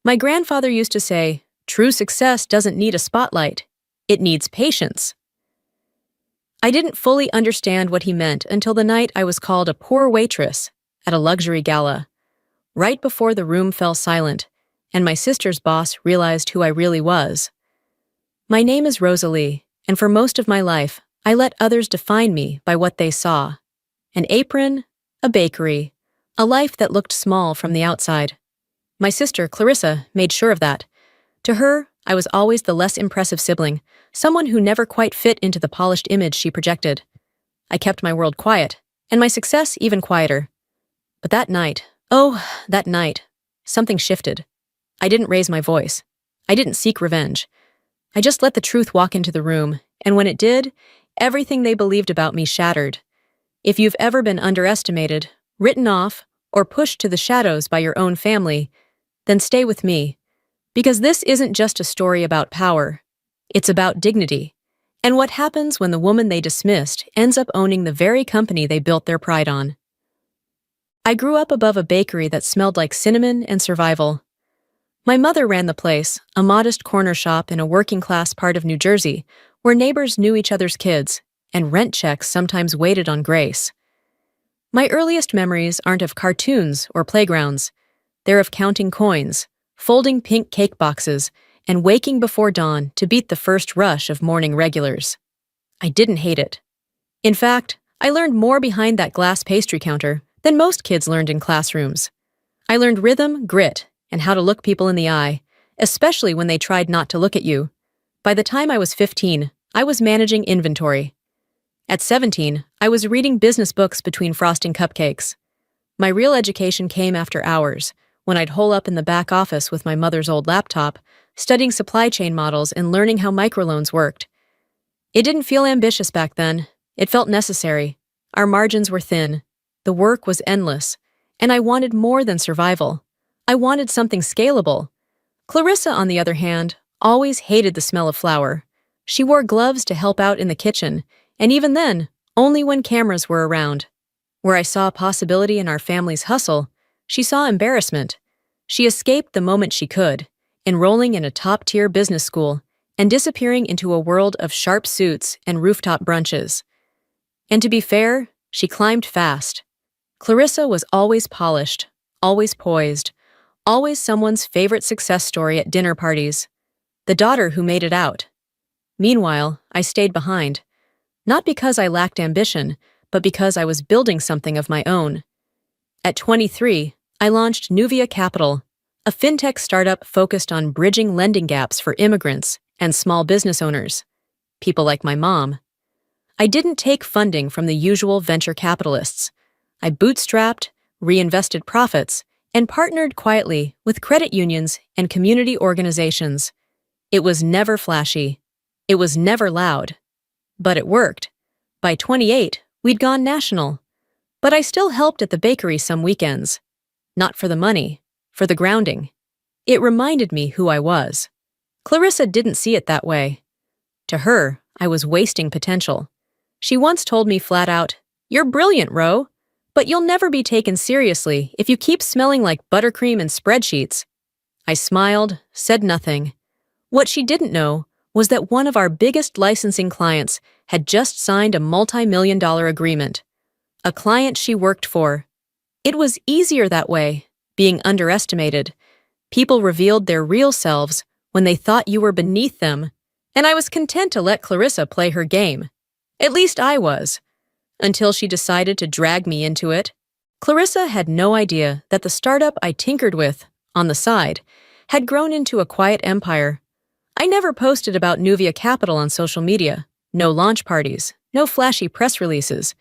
My grandfather used to say, "True success doesn't need a spotlight. It needs patience." I didn't fully understand what he meant until the night I was called a poor waitress at a luxury gala, right before the room fell silent, and my sister's boss realized who I really was. My name is Rosalie, and for most of my life, I let others define me by what they saw. An apron, a bakery, a life that looked small from the outside. My sister, Clarissa, made sure of that. To her, I was always the less impressive sibling, someone who never quite fit into the polished image she projected. I kept my world quiet, and my success even quieter. But that night, that night, something shifted. I didn't raise my voice. I didn't seek revenge. I just let the truth walk into the room, and when it did, everything they believed about me shattered. If you've ever been underestimated, written off, or pushed to the shadows by your own family, then stay with me. Because this isn't just a story about power. It's about dignity, and what happens when the woman they dismissed ends up owning the very company they built their pride on. I grew up above a bakery that smelled like cinnamon and survival. My mother ran the place, a modest corner shop in a working-class part of New Jersey, where neighbors knew each other's kids, and rent checks sometimes waited on grace. My earliest memories aren't of cartoons or playgrounds. They're of counting coins, folding pink cake boxes, and waking before dawn to beat the first rush of morning regulars. I didn't hate it. In fact, I learned more behind that glass pastry counter than most kids learned in classrooms. I learned rhythm, grit, and how to look people in the eye, especially when they tried not to look at you. By the time I was 15, I was managing inventory. At 17, I was reading business books between frosting cupcakes. My real education came after hours, when I'd hole up in the back office with my mother's old laptop, studying supply chain models and learning how microloans worked. It didn't feel ambitious back then. It felt necessary. Our margins were thin. The work was endless. And I wanted more than survival. I wanted something scalable. Clarissa, on the other hand, always hated the smell of flour. She wore gloves to help out in the kitchen, and even then, only when cameras were around. Where I saw possibility in our family's hustle, she saw embarrassment. She escaped the moment she could, enrolling in a top-tier business school and disappearing into a world of sharp suits and rooftop brunches. And to be fair, she climbed fast. Clarissa was always polished, always poised, always someone's favorite success story at dinner parties. The daughter who made it out. Meanwhile, I stayed behind. Not because I lacked ambition, but because I was building something of my own. At 23, I launched Nuvia Capital, a fintech startup focused on bridging lending gaps for immigrants and small business owners, people like my mom. I didn't take funding from the usual venture capitalists. I bootstrapped, reinvested profits, and partnered quietly with credit unions and community organizations. It was never flashy. It was never loud. But it worked. By 28, we'd gone national. But I still helped at the bakery some weekends. Not for the money, for the grounding. It reminded me who I was. Clarissa didn't see it that way. To her, I was wasting potential. She once told me flat out, "You're brilliant, Ro, but you'll never be taken seriously if you keep smelling like buttercream and spreadsheets." I smiled, said nothing. What she didn't know was that one of our biggest licensing clients had just signed a multi-million-dollar agreement. A client she worked for. It was easier that way, being underestimated. People revealed their real selves when they thought you were beneath them, and I was content to let Clarissa play her game. At least I was. Until she decided to drag me into it. Clarissa had no idea that the startup I tinkered with, on the side, had grown into a quiet empire. I never posted about Nuvia Capital on social media. No launch parties, no flashy press releases.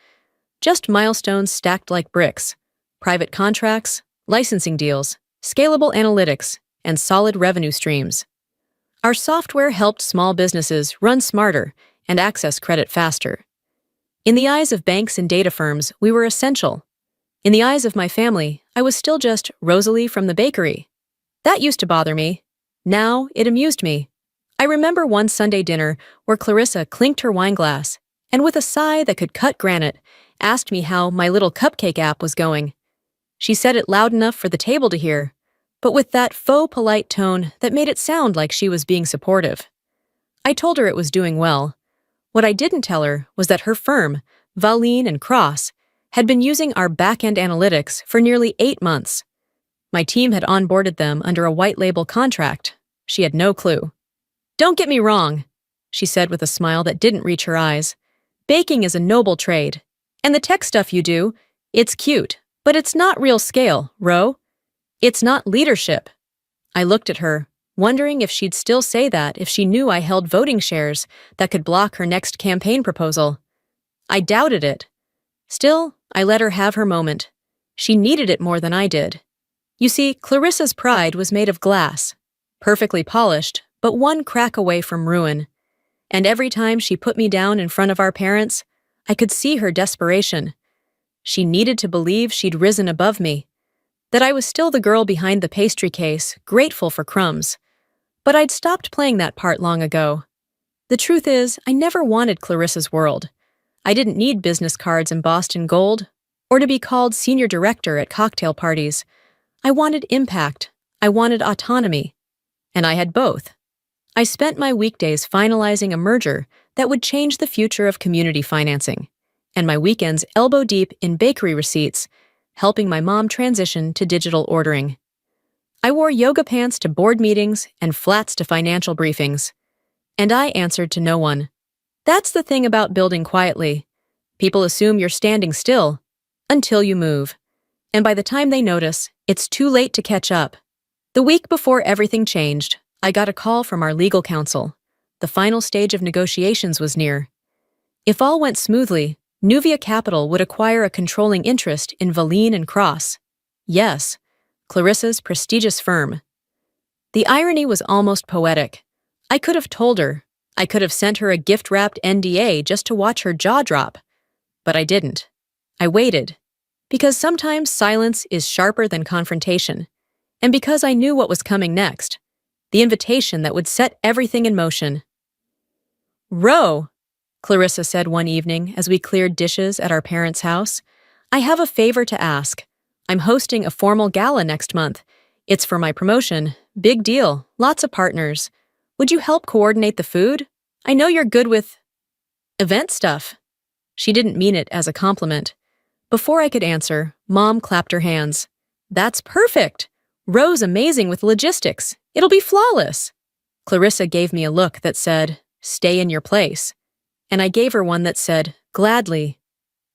Just milestones stacked like bricks. Private contracts, licensing deals, scalable analytics, and solid revenue streams. Our software helped small businesses run smarter and access credit faster. In the eyes of banks and data firms, we were essential. In the eyes of my family, I was still just Rosalie from the bakery. That used to bother me. Now, it amused me. I remember one Sunday dinner where Clarissa clinked her wine glass and with a sigh that could cut granite, asked me how my little cupcake app was going. She said it loud enough for the table to hear. but with that faux polite tone that made it sound like she was being supportive. I told her it was doing well. What I didn't tell her was that her firm, Valine and Cross, had been using our back-end analytics for nearly 8 months. My team had onboarded them under a white label contract. She had no clue. "Don't get me wrong," she said with a smile that didn't reach her eyes. "Baking is a noble trade. And the tech stuff you do, it's cute, but it's not real scale, Ro. It's not leadership." I looked at her, wondering if she'd still say that if she knew I held voting shares that could block her next campaign proposal. I doubted it. Still, I let her have her moment. She needed it more than I did. You see, Clarissa's pride was made of glass, perfectly polished, but one crack away from ruin. And every time she put me down in front of our parents, I could see her desperation. She needed to believe she'd risen above me, that I was still the girl behind the pastry case, grateful for crumbs. But I'd stopped playing that part long ago. The truth is, I never wanted Clarissa's world. I didn't need business cards embossed in gold, or to be called senior director at cocktail parties. I wanted impact. I wanted autonomy. And I had both. I spent my weekdays finalizing a merger that would change the future of community financing, and my weekends elbow-deep in bakery receipts, helping my mom transition to digital ordering. I wore yoga pants to board meetings and flats to financial briefings. And I answered to no one. That's the thing about building quietly. People assume you're standing still until you move. And by the time they notice, it's too late to catch up. The week before everything changed, I got a call from our legal counsel. The final stage of negotiations was near. If all went smoothly, Nuvia Capital would acquire a controlling interest in Valine and Cross. Yes, Clarissa's prestigious firm. The irony was almost poetic. I could have told her. I could have sent her a gift-wrapped NDA just to watch her jaw drop. But I didn't. I waited. Because sometimes silence is sharper than confrontation. And because I knew what was coming next. The invitation that would set everything in motion. "Ro," Clarissa said one evening as we cleared dishes at our parents' house, "I have a favor to ask. I'm hosting a formal gala next month. It's for my promotion. Big deal. Lots of partners. Would you help coordinate the food? I know you're good with event stuff." She didn't mean it as a compliment. Before I could answer, Mom clapped her hands. "That's perfect. Ro's amazing with logistics. It'll be flawless." Clarissa gave me a look that said, "Stay in your place." And I gave her one that said, "Gladly."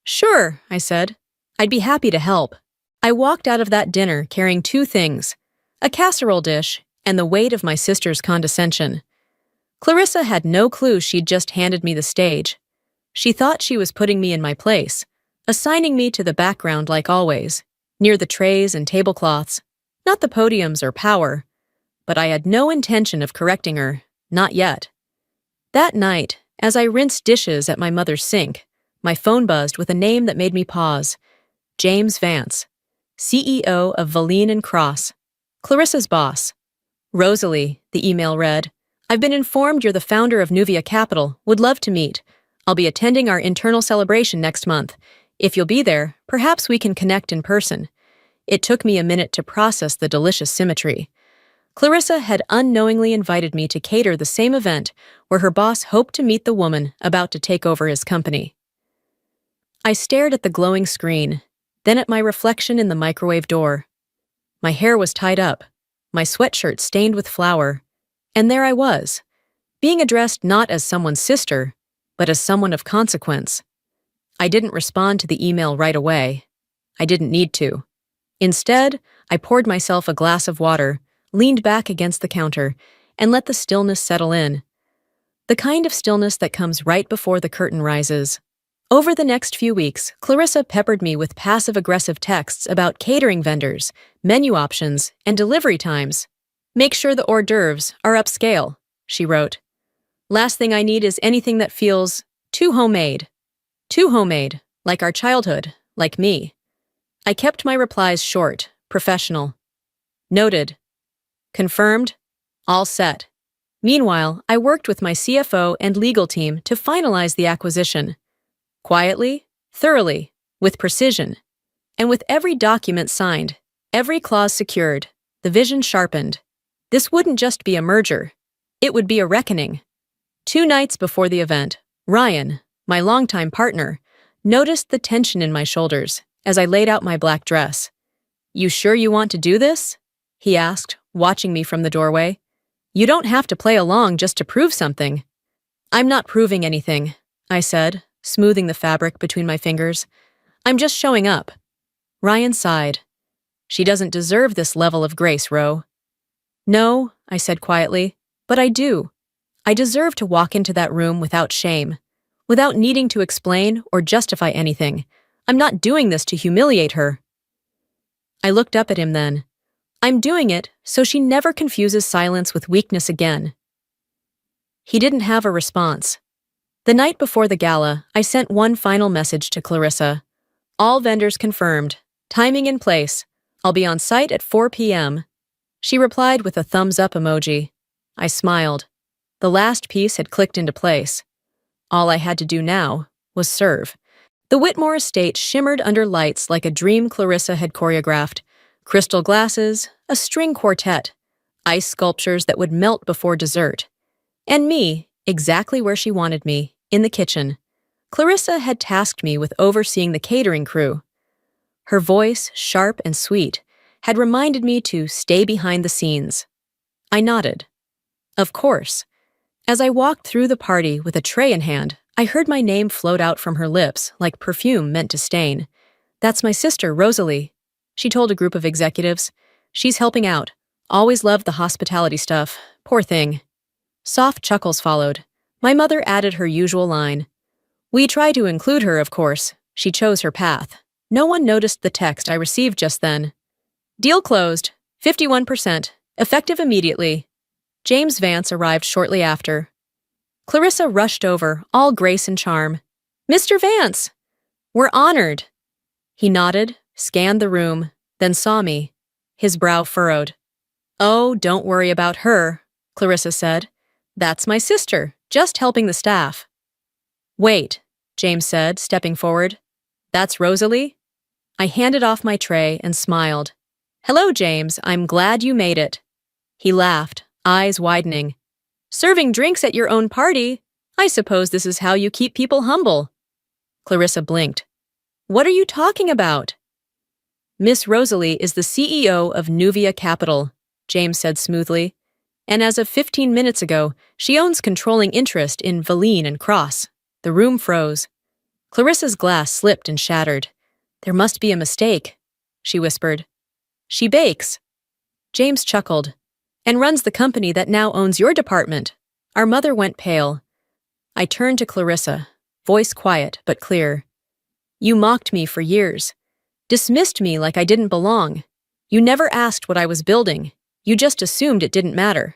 "Sure," I said. "I'd be happy to help." I walked out of that dinner carrying 2 things, a casserole dish and the weight of my sister's condescension. Clarissa had no clue she'd just handed me the stage. She thought she was putting me in my place, assigning me to the background like always, near the trays and tablecloths, not the podiums or power. But I had no intention of correcting her, not yet. That night, as I rinsed dishes at my mother's sink, my phone buzzed with a name that made me pause. James Vance, CEO of Valine and Cross, Clarissa's boss. "Rosalie," the email read, "I've been informed you're the founder of Nuvia Capital. Would love to meet. I'll be attending our internal celebration next month. If you'll be there, perhaps we can connect in person." It took me a minute to process the delicious symmetry. Clarissa had unknowingly invited me to cater the same event where her boss hoped to meet the woman about to take over his company. I stared at the glowing screen, then at my reflection in the microwave door. My hair was tied up, my sweatshirt stained with flour, and there I was, being addressed not as someone's sister, but as someone of consequence. I didn't respond to the email right away. I didn't need to. Instead, I poured myself a glass of water, leaned back against the counter, and let the stillness settle in. The kind of stillness that comes right before the curtain rises. Over the next few weeks, Clarissa peppered me with passive-aggressive texts about catering vendors, menu options, and delivery times. "Make sure the hors d'oeuvres are upscale," she wrote. "Last thing I need is anything that feels too homemade. Too homemade, like our childhood, like me." I kept my replies short, professional. Noted. Confirmed. All set. Meanwhile, I worked with my CFO and legal team to finalize the acquisition. Quietly, thoroughly, with precision. And with every document signed, every clause secured, The vision sharpened. This wouldn't just be a merger. It would be a reckoning. 2 nights before the event, Ryan, my longtime partner, noticed the tension in my shoulders as I laid out my black dress. "You sure you want to do this?" he asked, watching me from the doorway. "You don't have to play along just to prove something." "I'm not proving anything," I said, smoothing the fabric between my fingers. "I'm just showing up." Ryan sighed. "She doesn't deserve this level of grace, Ro." "No," I said quietly, "but I do. I deserve to walk into that room without shame, without needing to explain or justify anything. I'm not doing this to humiliate her." I looked up at him then. "I'm doing it so she never confuses silence with weakness again." He didn't have a response. The night before the gala, I sent one final message to Clarissa. "All vendors confirmed. Timing in place. I'll be on site at 4 p.m. She replied with a thumbs-up emoji. I smiled. The last piece had clicked into place. All I had to do now was serve. The Whitmore estate shimmered under lights like a dream Clarissa had choreographed. Crystal glasses, a string quartet, ice sculptures that would melt before dessert. And me, exactly where she wanted me, in the kitchen. Clarissa had tasked me with overseeing the catering crew. Her voice, sharp and sweet, had reminded me to stay behind the scenes. I nodded. Of course. As I walked through the party with a tray in hand, I heard my name float out from her lips like perfume meant to stain. "That's my sister, Rosalie," she told a group of executives. "She's helping out. Always loved the hospitality stuff. Poor thing." Soft chuckles followed. My mother added her usual line. "We try to include her, of course. She chose her path." No one noticed the text I received just then. "Deal closed. 51%. Effective immediately." James Vance arrived shortly after. Clarissa rushed over, all grace and charm. "Mr. Vance! We're honored." He nodded, scanned the room, then saw me. His brow furrowed. "Oh, don't worry about her," Clarissa said. "That's my sister, just helping the staff." "Wait," James said, stepping forward. "That's Rosalie?" I handed off my tray and smiled. "Hello, James. I'm glad you made it." He laughed, eyes widening. "Serving drinks at your own party? I suppose this is how you keep people humble." Clarissa blinked. "What are you talking about?" "Miss Rosalie is the CEO of Nuvia Capital," James said smoothly. "And as of 15 minutes ago, she owns controlling interest in Valine and Cross." The room froze. Clarissa's glass slipped and shattered. "There must be a mistake," she whispered. "She bakes." James chuckled. "And runs the company that now owns your department." Our mother went pale. I turned to Clarissa, voice quiet but clear. "You mocked me for years. Dismissed me like I didn't belong. You never asked what I was building. You just assumed it didn't matter."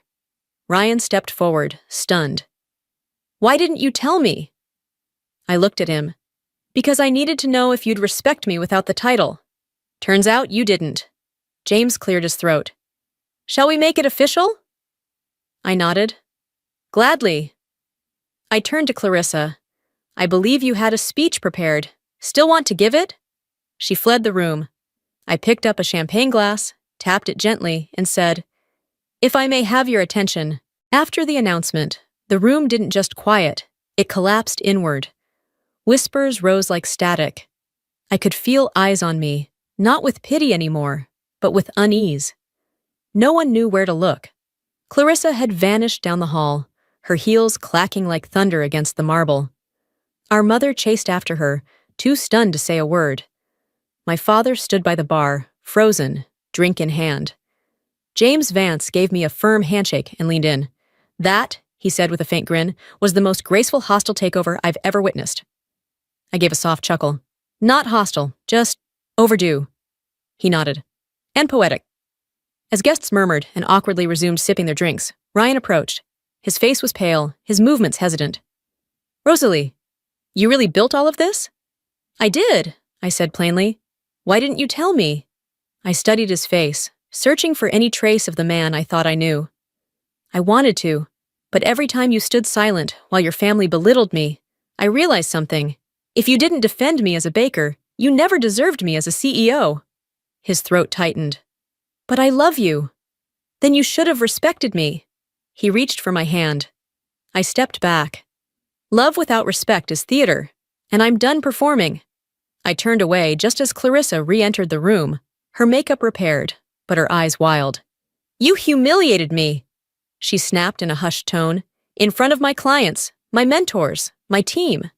Ryan stepped forward, stunned. "Why didn't you tell me?" I looked at him. "Because I needed to know if you'd respect me without the title. Turns out you didn't." James cleared his throat. "Shall we make it official?" I nodded. "Gladly." I turned to Clarissa. "I believe you had a speech prepared. Still want to give it?" She fled the room. I picked up a champagne glass, tapped it gently, and said, "If I may have your attention." After the announcement, the room didn't just quiet, it collapsed inward. Whispers rose like static. I could feel eyes on me, not with pity anymore, but with unease. No one knew where to look. Clarissa had vanished down the hall, her heels clacking like thunder against the marble. Our mother chased after her, too stunned to say a word. My father stood by the bar, frozen, drink in hand. James Vance gave me a firm handshake and leaned in. "That," he said with a faint grin, "was the most graceful hostile takeover I've ever witnessed." I gave a soft chuckle. "Not hostile, just overdue." He nodded. "And poetic." As guests murmured and awkwardly resumed sipping their drinks, Ryan approached. His face was pale, his movements hesitant. "Rosalie, you really built all of this?" "I did," I said plainly. "Why didn't you tell me?" I studied his face, searching for any trace of the man I thought I knew. "I wanted to, but every time you stood silent while your family belittled me, I realized something. If you didn't defend me as a baker, you never deserved me as a CEO." His throat tightened. "But I love you." Then you should have respected me. He reached for my hand. I stepped back. Love without respect is theater, and I'm done performing. I turned away just as Clarissa re-entered the room, her makeup repaired, but her eyes wild. You humiliated me, she snapped in a hushed tone, in front of my clients, my mentors, my team.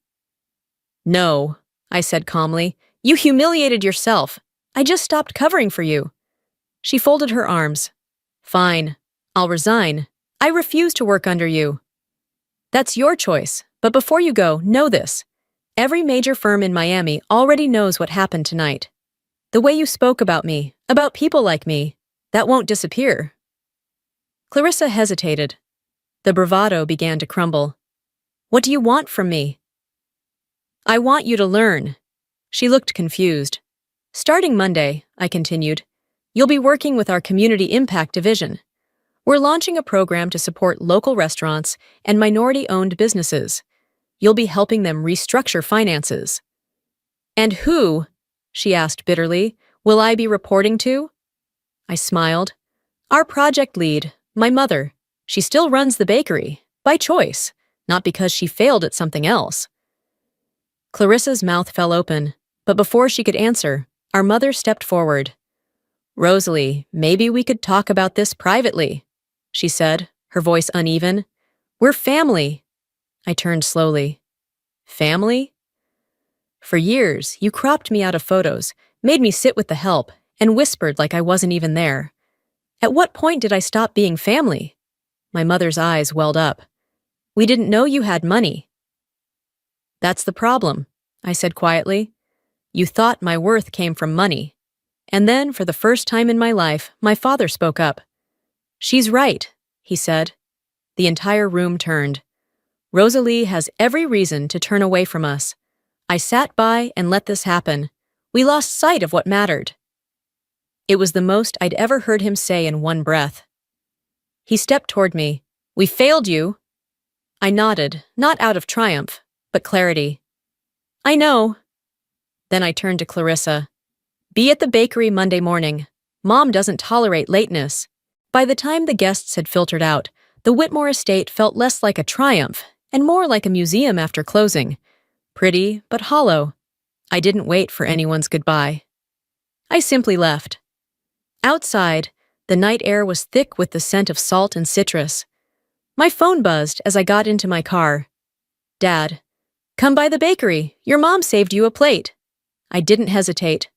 No, I said calmly, you humiliated yourself. I just stopped covering for you. She folded her arms. Fine, I'll resign. I refuse to work under you. That's your choice, but before you go, know this. Every major firm in Miami already knows what happened tonight. The way you spoke about me, about people like me, that won't disappear. Clarissa hesitated. The bravado began to crumble. What do you want from me? I want you to learn. She looked confused. Starting Monday, I continued, you'll be working with our Community Impact Division. We're launching a program to support local restaurants and minority-owned businesses. You'll be helping them restructure finances. And who, she asked bitterly, will I be reporting to? I smiled. Our project lead, my mother. She still runs the bakery, by choice, not because she failed at something else. Clarissa's mouth fell open, but before she could answer, our mother stepped forward. Rosalie, maybe we could talk about this privately, she said, her voice uneven. We're family. I turned slowly. Family? For years, you cropped me out of photos, made me sit with the help, and whispered like I wasn't even there. At what point did I stop being family? My mother's eyes welled up. We didn't know you had money. That's the problem, I said quietly. You thought my worth came from money. And then, for the first time in my life, my father spoke up. She's right, he said. The entire room turned. Rosalie has every reason to turn away from us. I sat by and let this happen. We lost sight of what mattered. It was the most I'd ever heard him say in one breath. He stepped toward me. We failed you. I nodded, not out of triumph, but clarity. I know. Then I turned to Clarissa. Be at the bakery Monday morning. Mom doesn't tolerate lateness. By the time the guests had filtered out, the Whitmore estate felt less like a triumph and more like a museum after closing. Pretty, but hollow. I didn't wait for anyone's goodbye. I simply left. Outside, the night air was thick with the scent of salt and citrus. My phone buzzed as I got into my car. Dad, come by the bakery. Your mom saved you a plate. I didn't hesitate.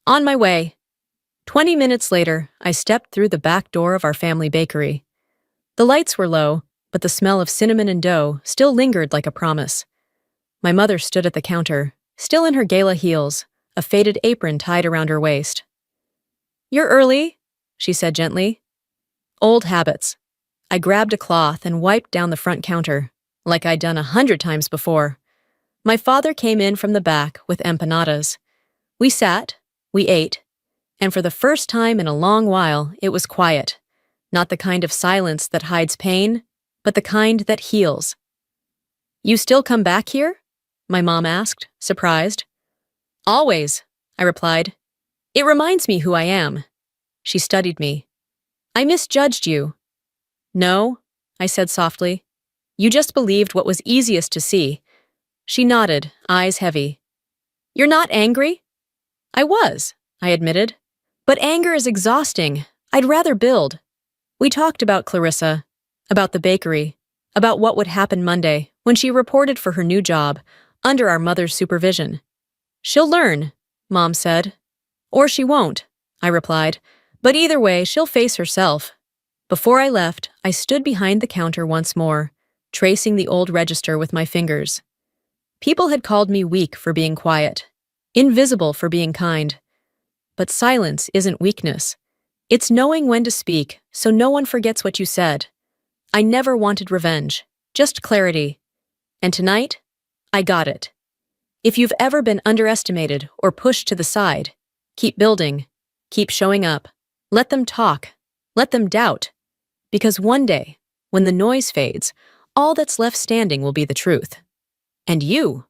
On my way. 20 minutes later, I stepped through the back door of our family bakery. The lights were low, but the smell of cinnamon and dough still lingered like a promise. My mother stood at the counter, still in her gala heels, a faded apron tied around her waist. You're early, she said gently. Old habits. I grabbed a cloth and wiped down the front counter, like I'd done 100 times before. My father came in from the back with empanadas. We sat, we ate, and for the first time in a long while, it was quiet. Not the kind of silence that hides pain, but the kind that heals. You still come back here? My mom asked, surprised. Always, I replied. It reminds me who I am. She studied me. I misjudged you. No, I said softly. You just believed what was easiest to see. She nodded, eyes heavy. You're not angry? I was, I admitted. But anger is exhausting. I'd rather build. We talked about Clarissa, about the bakery, about what would happen Monday when she reported for her new job under our mother's supervision. She'll learn, Mom said. Or she won't, I replied. But either way, she'll face herself. Before I left, I stood behind the counter once more, tracing the old register with my fingers. People had called me weak for being quiet, invisible for being kind. But silence isn't weakness. It's knowing when to speak so no one forgets what you said. I never wanted revenge, just clarity. And tonight, I got it. If you've ever been underestimated or pushed to the side, keep building, keep showing up. Let them talk, let them doubt. Because one day, when the noise fades, all that's left standing will be the truth. And you.